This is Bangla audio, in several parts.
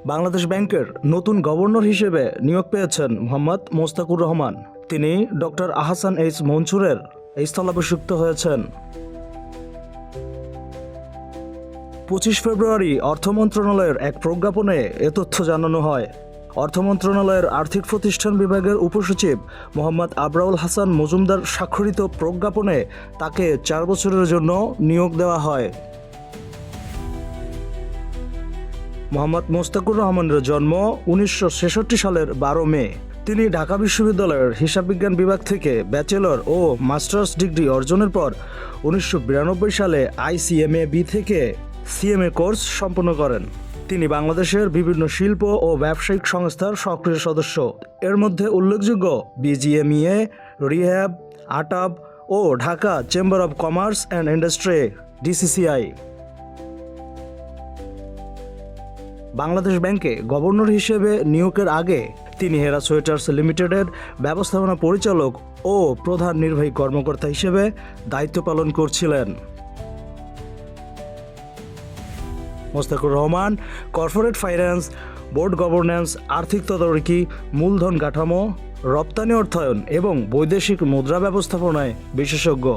বাংলাদেশ ব্যাংকের নতুন গভর্নর হিসেবে নিয়োগ পেয়েছেন মোহাম্মদ মোস্তাকুর রহমান। তিনি ডক্টর আহসান এইচ মনসুরের স্থলাভিষিক্ত হয়েছেন। 25 ফেব্রুয়ারি অর্থ মন্ত্রণালয়ের এক প্রজ্ঞাপনে এ তথ্য জানানো হয়। অর্থ মন্ত্রণালয়ের আর্থিক প্রতিষ্ঠান বিভাগের উপসচিব মোহাম্মদ আবরাউল হাসান মজুমদার স্বাক্ষরিত প্রজ্ঞাপনে তাকে 4 বছরের জন্য নিয়োগ দেওয়া হয়। মোহাম্মদ মোস্তাকুর রহমানের জন্ম 1966 সালের 12 মে। তিনি ঢাকা বিশ্ববিদ্যালয়ের হিসাববিজ্ঞান বিভাগ থেকে ব্যাচেলর ও মাস্টার্স ডিগ্রি অর্জনের পর 1992 সালে ICMA-B থেকে CMA কোর্স সম্পন্ন করেন। তিনি বাংলাদেশের বিভিন্ন শিল্প ও ব্যবসায়িক সংস্থার সক্রিয় সদস্য। এর মধ্যে উল্লেখযোগ্য BGMEA, রিহ্যাব, আটাব ও Dhaka chamber of commerce and industry DCCI। Bangladesh ব্যাংকে গভর্নর হিসেবে নিয়োগের আগে তিনি হেরা সোয়েটার্স লিমিটেডের ব্যবস্থাপনা পরিচালক ও প্রধান নির্বাহী কর্মকর্তা হিসেবে দায়িত্ব পালন করছিলেন। Mostakur Rahman corporate finance, board governance, আর্থিক তদারকি, মূলধন কাঠামো, রপ্তানি অর্থায়ন এবং বৈদেশিক মুদ্রা ব্যবস্থাপনায় বিশেষজ্ঞ।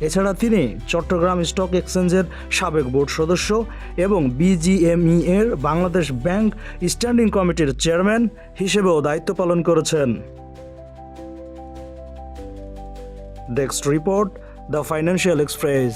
এছাড়া তিনি চট্টগ্রাম স্টক এক্সচেঞ্জের সাবেক বোর্ড সদস্য এবং BGME-এর বাংলাদেশ ব্যাংক স্ট্যান্ডিং কমিটির চেয়ারম্যান হিসেবেও দায়িত্ব পালন করেছেন। Desk report, the financial express.